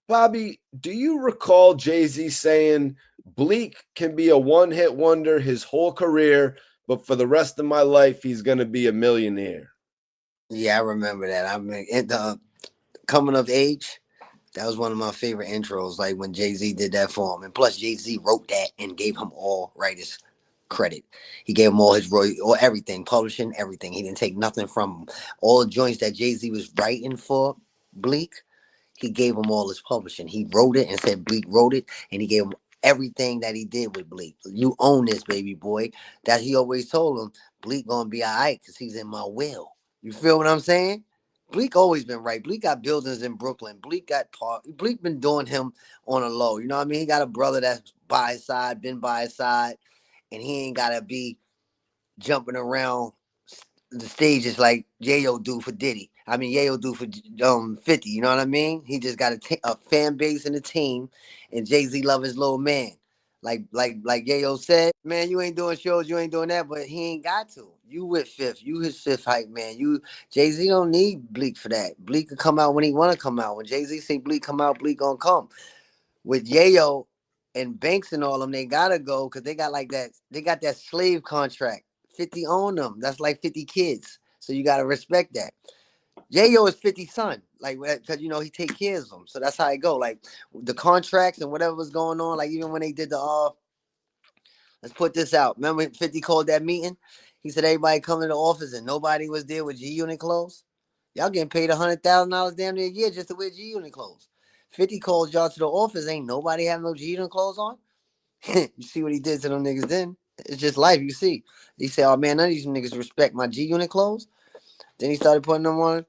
Bobby, do you recall Jay-Z saying Bleek can be a one-hit wonder his whole career, but for the rest of my life, he's going to be a millionaire? Yeah, I remember that. I mean, coming of age, that was one of my favorite intros. Like when Jay Z did that for him, and plus Jay Z wrote that and gave him all writers credit. He gave him all his or everything, publishing everything. He didn't take nothing from him. All the joints that Jay Z was writing for Bleak, he gave him all his publishing. He wrote it and said Bleak wrote it, and he gave him everything that he did with Bleak. You own this, baby boy. That he always told him, Bleak gonna be alright because he's in my will. You feel what I'm saying? Bleak always been right. Bleak got buildings in Brooklyn. Bleak got park. Bleak been doing him on a low. You know what I mean? He got a brother that's by his side, been by his side, and he ain't gotta be jumping around the stages like Yayo do for Diddy. I mean Yayo do for 50. You know what I mean? He just got a fan base and a team, and Jay Z love his little man. Like Yayo said, man, you ain't doing shows, you ain't doing that, but he ain't got to. You with Fifth, you his fifth hype man. You Jay Z don't need Bleak for that. Bleak can come out when he want to come out. When Jay Z say Bleak come out, Bleak gonna come. With Yayo and Banks and all them, they gotta go because they got like that. They got that slave contract. 50 own them. That's like 50 kids. So you gotta respect that. Yayo is 50's son, like because he take care of them. So that's how it go. Like the contracts and whatever was going on. Like even when they did the let's put this out. Remember 50 called that meeting? He said everybody come to the office and nobody was there with G Unit clothes. Y'all getting paid $100,000 damn near a year just to wear G Unit clothes. 50 calls y'all to the office. Ain't nobody have no G Unit clothes on. You see what he did to them niggas then? It's just life, you see. He said, oh man, none of these niggas respect my G Unit clothes. Then he started putting them on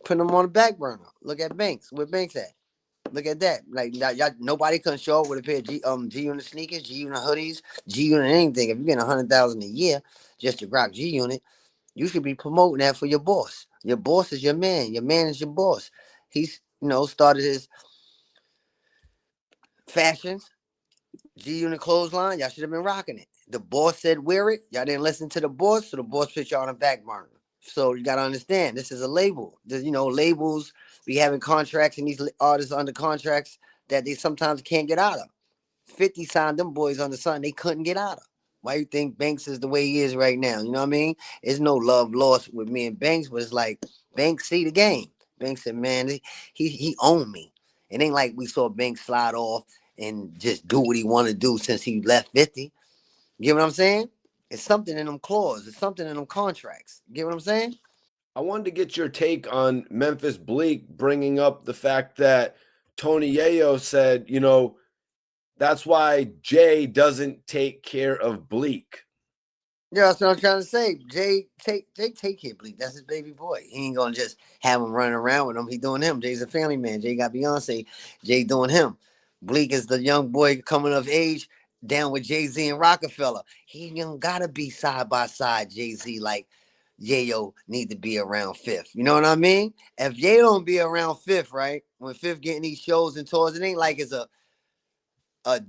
the back burner. Look at Banks. Where Banks at? Look at that. Like y'all, nobody couldn't show up with a pair of G Unit sneakers, G Unit hoodies, G Unit anything. If you're getting 100,000 a year just to rock G Unit, you should be promoting that for your boss. Your boss is your man. Your man is your boss. He's started his fashions, G Unit clothesline. Y'all should have been rocking it. The boss said wear it. Y'all didn't listen to the boss, so the boss put y'all on the back burner. So you gotta understand, this is a label. Labels be having contracts and these artists under contracts that they sometimes can't get out of. 50 signed them boys under something they couldn't get out of. Why you think Banks is the way he is right now? You know what I mean? There's no love lost with me and Banks, but it's like Banks see the game. Banks said, man, he owned me. It ain't like we saw Banks slide off and just do what he wanted to do since he left 50. You get what I'm saying? It's something in them clauses. It's something in them contracts. You get what I'm saying? I wanted to get your take on Memphis Bleek bringing up the fact that Tony Yayo said, that's why Jay doesn't take care of Bleek. Yeah, that's what I'm trying to say. Jay take care, Bleak. That's his baby boy. He ain't gonna just have him running around with him. He doing him. Jay's a family man. Jay got Beyonce. Jay doing him. Bleak is the young boy coming of age down with Jay-Z and Rockefeller. He don't gotta be side by side Jay-Z like Yayo need to be around Fifth. You know what I mean? If Yayo don't be around Fifth, right? When Fifth getting these shows and tours, it ain't like it's a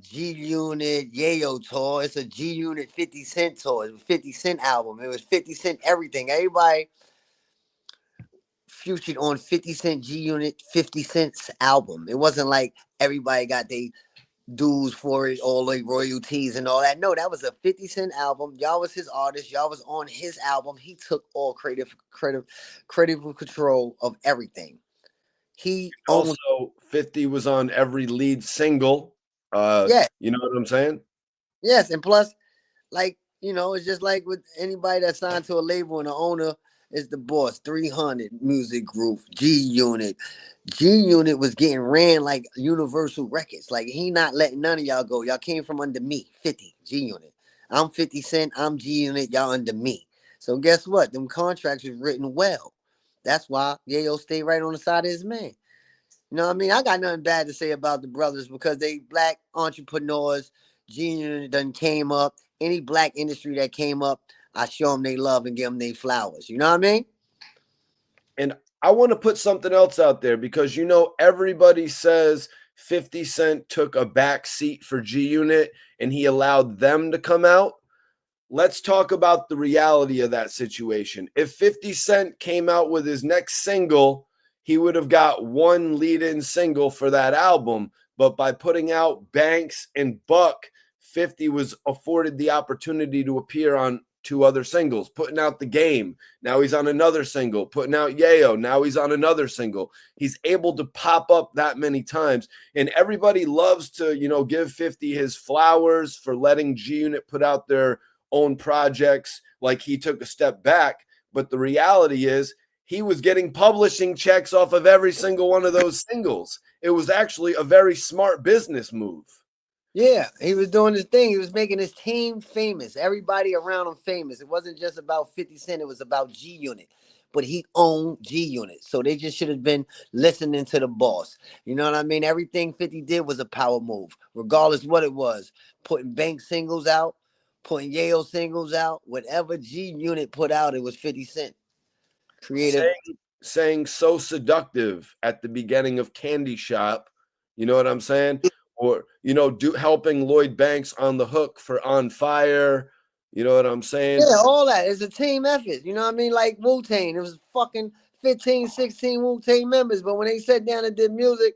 G Unit Yayo tour. It's a G Unit 50 Cent tour. It was 50 Cent album. It was 50 Cent everything. Everybody featured on 50 Cent G Unit 50 Cent's album. It wasn't like everybody got their dues for it, all like royalties and all that. No, that was a 50 Cent album. Y'all was his artist. Y'all was on his album. He took all creative control of everything. He owned. Also, 50 was on every lead single. Yeah, You know what I'm saying? yes, and plus like it's just like with anybody that's signed to a label and the owner is the boss. 300 Music Group, G Unit. G Unit was getting ran like Universal Records. Like he not letting none of y'all go. Y'all came from under me. 50 G Unit. I'm 50 Cent. I'm G Unit. Y'all under me. So guess what? Them contracts was written well. That's why Yayo stayed right on the side of his man. You know what I mean? I got nothing bad to say about the brothers because they black entrepreneurs. Genius done came up. Any black industry that came up, I show them they love and give them they flowers. You know what I mean? And I want to put something else out there because everybody says 50 Cent took a back seat for G Unit and he allowed them to come out. Let's talk about the reality of that situation. If 50 Cent came out with his next single, he would have got one lead-in single for that album. But by putting out Banks and Buck, 50 was afforded the opportunity to appear on 2 other singles, putting out The Game. Now he's on another single, putting out Yayo. Now he's on another single. He's able to pop up that many times. And everybody loves to, give 50 his flowers for letting G Unit put out their own projects, like he took a step back. But the reality is, he was getting publishing checks off of every single one of those singles. It was actually a very smart business move. Yeah, he was doing his thing. He was making his team famous. Everybody around him famous. It wasn't just about 50 Cent. It was about G Unit. But he owned G Unit. So they just should have been listening to the boss. You know what I mean? Everything 50 did was a power move, regardless what it was. Putting Bank singles out, putting Yayo singles out, whatever G Unit put out, it was 50 Cent. Creative. Saying so seductive at the beginning of Candy Shop. You know what I'm saying? Or, helping Lloyd Banks on the hook for On Fire. You know what I'm saying? Yeah, all that. It's a team effort. You know what I mean? Like Wu-Tang. It was fucking 15, 16 Wu-Tang members. But when they sat down and did music,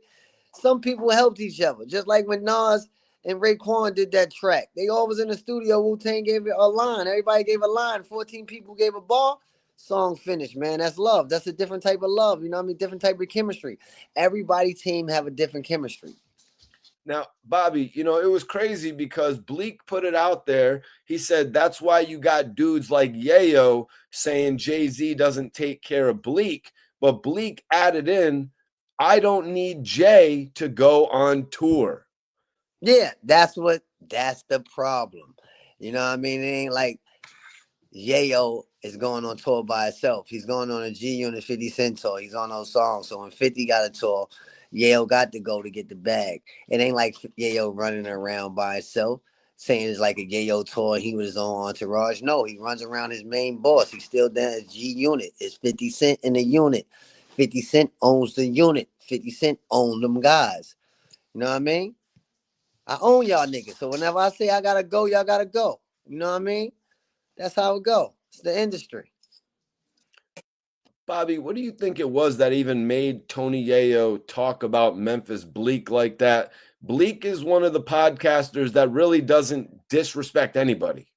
some people helped each other. Just like when Nas and Raekwon did that track. They all was in the studio. Wu-Tang gave it a line. Everybody gave a line. 14 people gave a bar. Song finished, man. That's love. That's a different type of love. You know what I mean? Different type of chemistry. Everybody team have a different chemistry. Now, Bobby, it was crazy because Bleek put it out there. He said that's why you got dudes like Yayo saying Jay-Z doesn't take care of Bleek. But Bleek added in, I don't need Jay to go on tour. Yeah, that's the problem. You know what I mean? It ain't like Yayo is going on tour by itself. He's going on a G Unit 50 Cent tour. He's on those songs. So when 50 got a tour, Yayo got to go to get the bag. It ain't like Yayo running around by himself, saying it's like a Yayo tour. He was on Entourage. No, he runs around his main boss. He's still down as G Unit. It's 50 Cent in the unit. 50 Cent owns the unit. 50 Cent owns them guys. You know what I mean? I own y'all niggas. So whenever I say I gotta go, y'all gotta go. You know what I mean? That's how it go. It's the industry. Bobby, what do you think it was that even made Tony Yayo talk about Memphis Bleek like that? Bleek is one of the podcasters that really doesn't disrespect anybody.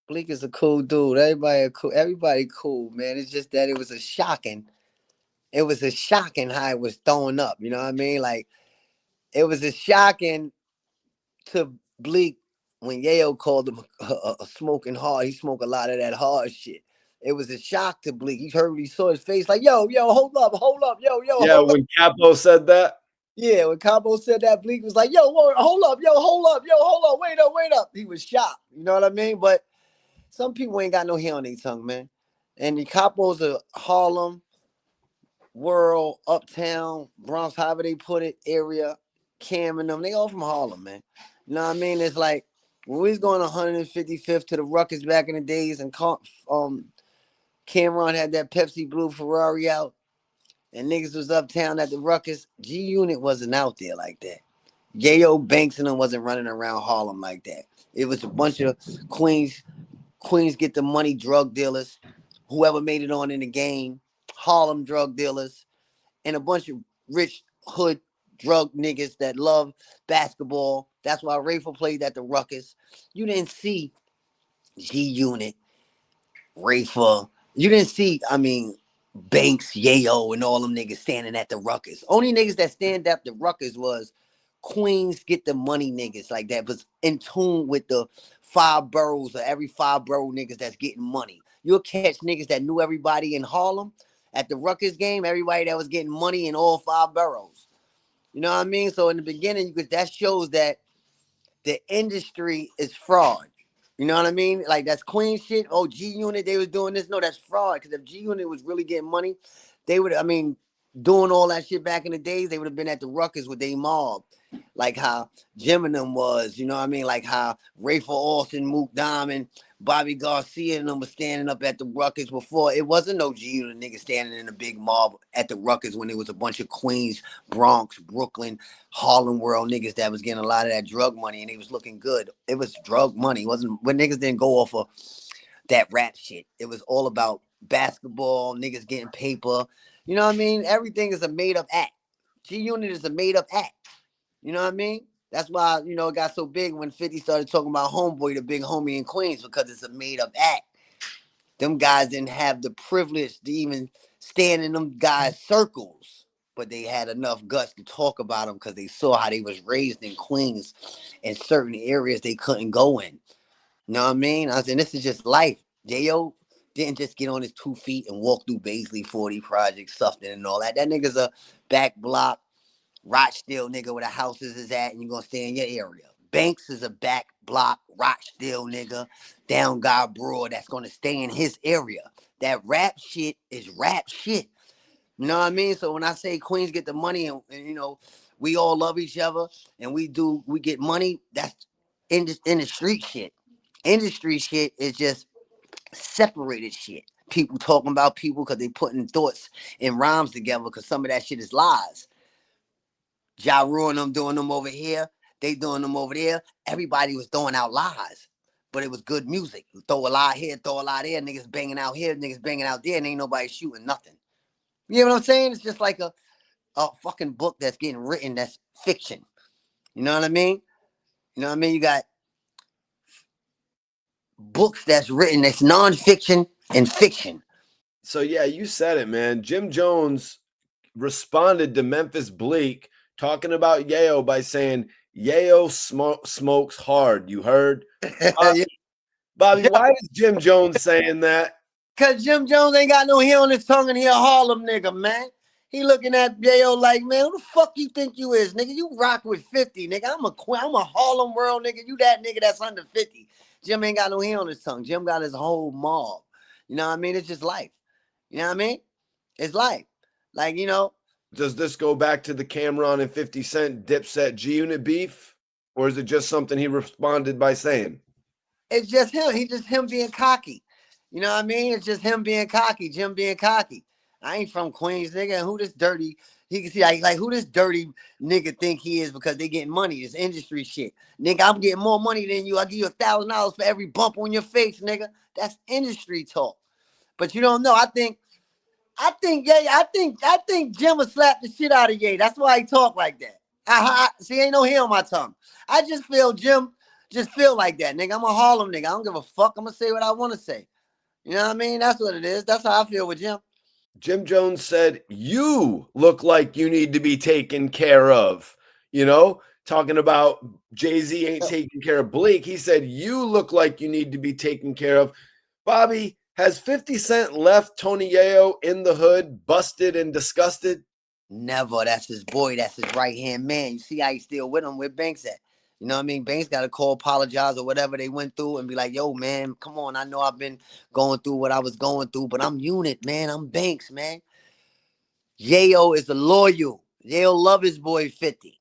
Bleek is a cool dude. Everybody cool, man. It's just that it was a shocking how it was throwing up. You know what I mean? Like it was a shocking to Bleek when Yayo called him a smoking hard. He smoked a lot of that hard shit. It was a shock to Bleek. He heard, he saw his face like, yo, hold up, yo, Yeah, hold up. when Capo said that. Yeah, when Cabo said that, Bleek was like, yo, hold up, hold up, wait up. He was shocked. You know what I mean? But some people ain't got no hair on their tongue, man. And the Capos are Harlem, World, Uptown, Bronx, however they put it, area, Cam and them. They all from Harlem, man. You know what I mean? It's like when we was going 155th to the Ruckus back in the days, and Cameron had that Pepsi Blue Ferrari out, and niggas was uptown at the Ruckus. G Unit wasn't out there like that. Yayo Banks and them wasn't running around Harlem like that. It was a bunch of Queens get the money drug dealers, whoever made it on in the game, Harlem drug dealers, and a bunch of rich hood drug niggas that love basketball. That's why Rayful played at the Ruckus. You didn't see G Unit, Rayful. You didn't see, Banks, Yayo, and all them niggas standing at the Ruckus. Only niggas that stand at the Ruckus was Queens get the money niggas like that, was in tune with the 5 boroughs, or every 5 borough niggas that's getting money. You'll catch niggas that knew everybody in Harlem at the Ruckus game, everybody that was getting money in all 5 boroughs. You know what I mean? So in the beginning, that shows that the industry is fraud. You know what I mean? Like that's Queen shit. Oh, G Unit, they was doing this. No, that's fraud. Because if G Unit was really getting money, they would, doing all that shit back in the days, they would have been at the Ruckus with they mob. Like how Jim and them was, you know what I mean? Like how Rayful Austin, Mook Diamond, Bobby Garcia and them was standing up at the Ruckus before. It wasn't no G Unit niggas standing in a big mob at the Ruckus when it was a bunch of Queens, Bronx, Brooklyn, Harlem World niggas that was getting a lot of that drug money and they was looking good. It was drug money. It wasn't when niggas didn't go off of that rap shit. It was all about basketball, niggas getting paper, You know what I mean? Everything is a made up act. G Unit is a made up act. You know what I mean? That's why, it got so big when 50 started talking about Homeboy, the big homie in Queens, because it's a made up act. Them guys didn't have the privilege to even stand in them guys' circles, but they had enough guts to talk about them because they saw how they was raised in Queens in certain areas they couldn't go in. You know what I mean? I said, this is just life. Yayo didn't just get on his 2 feet and walk through Baisley 40 Project, Sufton and all that. That nigga's a back block, Rochdale nigga where the houses is at, and you're going to stay in your area. Banks is a back block, Rochdale nigga, down God Broad that's going to stay in his area. That rap shit is rap shit. You know what I mean? So when I say Queens get the money and we all love each other and we get money, that's in the street shit. Industry shit is just separated shit. People talking about people because they putting thoughts and rhymes together because some of that shit is lies. Ja Rule and them doing them over here. They doing them over there. Everybody was throwing out lies. But it was good music. Throw a lie here, throw a lie there. Niggas banging out here, niggas banging out there, and ain't nobody shooting nothing. You know what I'm saying? It's just like a fucking book that's getting written that's fiction. You know what I mean? You know what I mean? You got books that's written that's nonfiction and fiction. So yeah, you said it, man. Jim Jones responded to Memphis Bleek talking about Yayo by saying Yayo smokes hard. You heard? Yeah. Bobby, why is Jim Jones saying that? Cause Jim Jones ain't got no hair on his tongue and he a Harlem nigga, man. He looking at Yayo like, man, who the fuck you think you is, nigga? You rock with 50, nigga. I'm a Harlem World nigga. You that nigga that's under 50. Jim ain't got no hair on his tongue. Jim got his whole mob. You know what I mean? It's just life. You know what I mean? It's life. Like, Does this go back to the Cameron and 50 Cent Dipset G Unit beef? Or is it just something he responded by saying? it's just him. He's just him being cocky. You know what I mean? It's just him being cocky, Jim being cocky. I ain't from Queens, nigga. And who this dirty? He can see like who this dirty nigga think he is because they getting money. This industry shit, nigga. I'm getting more money than you. I give you $1,000 for every bump on your face, nigga. That's industry talk. But you don't know. I think Jim will slap the shit out of Ye. That's why he talk like that. See, ain't no hair on my tongue. I just feel Jim just feel like that, nigga. I'm a Harlem nigga. I don't give a fuck. I'm gonna say what I want to say. You know what I mean? That's what it is. That's how I feel with Jim. Jim Jones said, you look like you need to be taken care of. Talking about Jay-Z ain't taking care of Bleek. He said, you look like you need to be taken care of. Bobby, has 50 Cent left Tony Yayo in the hood, busted and disgusted? Never. That's his boy. That's his right-hand man. You see how he's still with him? Where Banks at? You know what I mean? Banks got to call, apologize or whatever they went through and be like, yo, man, come on. I know I've been going through what I was going through, but I'm Unit, man. I'm Banks, man. Yayo is a loyal. Yayo love his boy 50.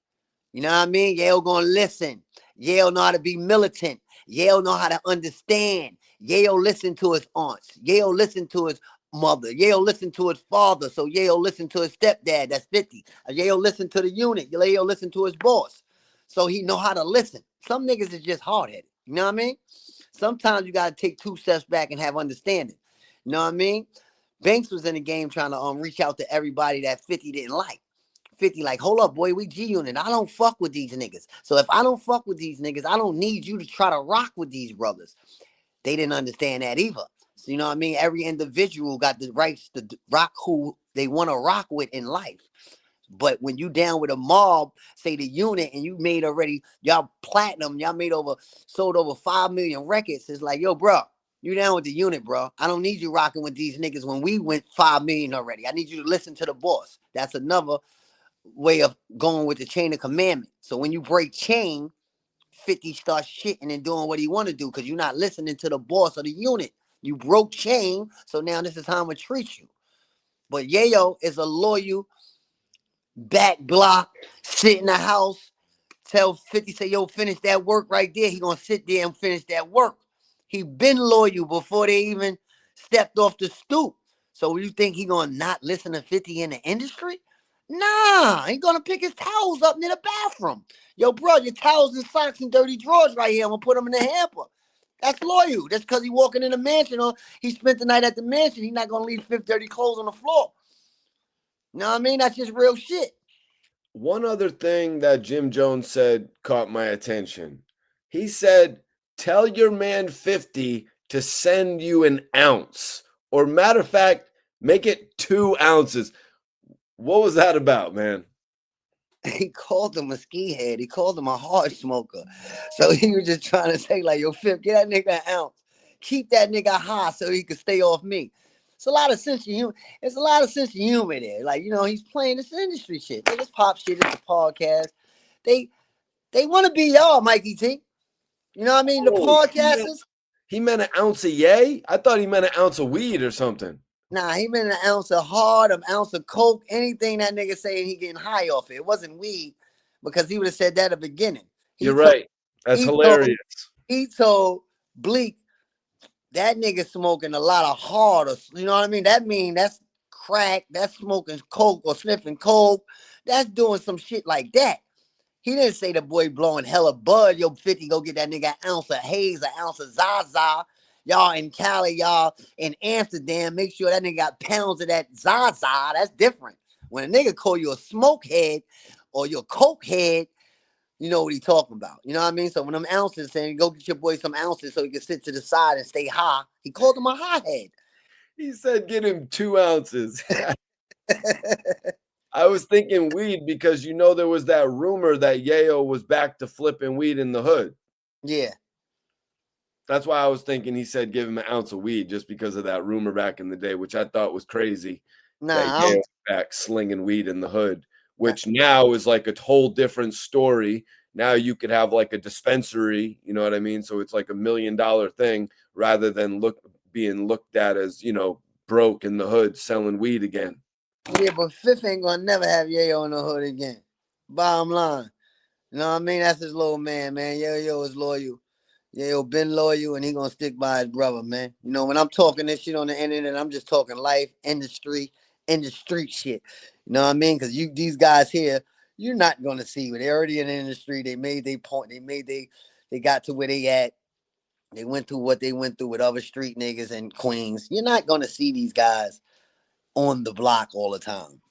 You know what I mean? Yayo gonna listen. Yayo know how to be militant. Yayo know how to understand. Yayo listen to his aunts. Yayo listen to his mother. Yayo listen to his father. So Yayo listen to his stepdad. That's 50. Yayo listen to the unit. Yayo listen to his boss. So he know how to listen. Some niggas is just hard-headed. You know what I mean? Sometimes you gotta take 2 steps back and have understanding. You know what I mean? Banks was in the game trying to reach out to everybody that 50 didn't like. 50 like, hold up, boy, we G Unit. I don't fuck with these niggas. So if I don't fuck with these niggas, I don't need you to try to rock with these brothers. They didn't understand that either. So you know what I mean? Every individual got the rights to rock who they want to rock with in life. But when you down with a mob, say the unit, and you made already, y'all platinum, y'all sold over 5 million records. It's like, yo, bro, you down with the unit, bro. I don't need you rocking with these niggas when we went 5 million already. I need you to listen to the boss. That's another way of going with the chain of commandment. So when you break chain, 50 starts shitting and doing what he want to do because you're not listening to the boss of the unit. You broke chain, so now this is how I'm going to treat you. But Yayo is a loyal back block, sit in the house, tell 50, say, yo, finish that work right there. He going to sit there and finish that work. He been loyal before they even stepped off the stoop. So you think he going to not listen to 50 in the industry? Nah, he gonna pick his towels up near the bathroom. Yo, bro, your towels and socks and dirty drawers right here. I'm gonna put them in the hamper. That's loyal. That's because he walking in the mansion or he spent the night at the mansion. He's not gonna leave 50 dirty clothes on the floor. You know what I mean? That's just real shit. One other thing that Jim Jones said caught my attention. He said, "Tell your man 50 to send you an ounce. Or, matter of fact, make it 2 ounces." What was that about, man? He called him a ski head. He called him a hard smoker. So he was just trying to say, like, yo, Fifth, get that nigga an ounce. Keep that nigga high so he can stay off me. It's a lot of sense of humor. It's a lot of sense of humor there. Like, he's playing this industry shit. Like, this pop shit, it's a podcast. They they want to be y'all, Mikey T. You know what I mean? The Oh, podcasters. he meant an ounce of yay? I thought he meant an ounce of weed or something. Nah, he meant an ounce of hard, an ounce of coke, anything that nigga saying he getting high off it. It wasn't weed because he would have said that at the beginning. He You're told right. That's he told hilarious. he told Bleek that nigga smoking a lot of hard, or you know what I mean? That mean that's crack, that's smoking coke or sniffing coke, that's doing some shit like that. He didn't say the boy blowing hella bud. Yo, 50, go get that nigga an ounce of haze, an ounce of Zaza. Y'all in Cali, y'all in Amsterdam, make sure that nigga got pounds of that Zaza. That's different. When a nigga call you a smoke head or your coke head, you know what he talking about. You know what I mean? So when them ounces saying, go get your boy some ounces so he can sit to the side and stay high, he called him a high head. He said, "Get him 2 ounces." I was thinking weed because there was that rumor that Yayo was back to flipping weed in the hood. Yeah. That's why I was thinking he said give him an ounce of weed just because of that rumor back in the day, which I thought was crazy that Nah, I Yayo don't. was back slinging weed in the hood, which now is like a whole different story. Now you could have like a dispensary, you know what I mean? So it's like $1 million thing rather than being looked at as, broke in the hood selling weed again. Yeah, but Fifth ain't gonna never have Yayo in the hood again. Bottom line. You know what I mean? That's his little man, man. Yayo is loyal. Yayo been loyal and he gonna stick by his brother, man. When I'm talking this shit on the internet, I'm just talking life, industry, in the street shit. You know what I mean? Because these guys here, you're not gonna see. They're already in the industry. They made their point. They got to where they at. They went through what they went through with other street niggas and queens. You're not gonna see these guys on the block all the time.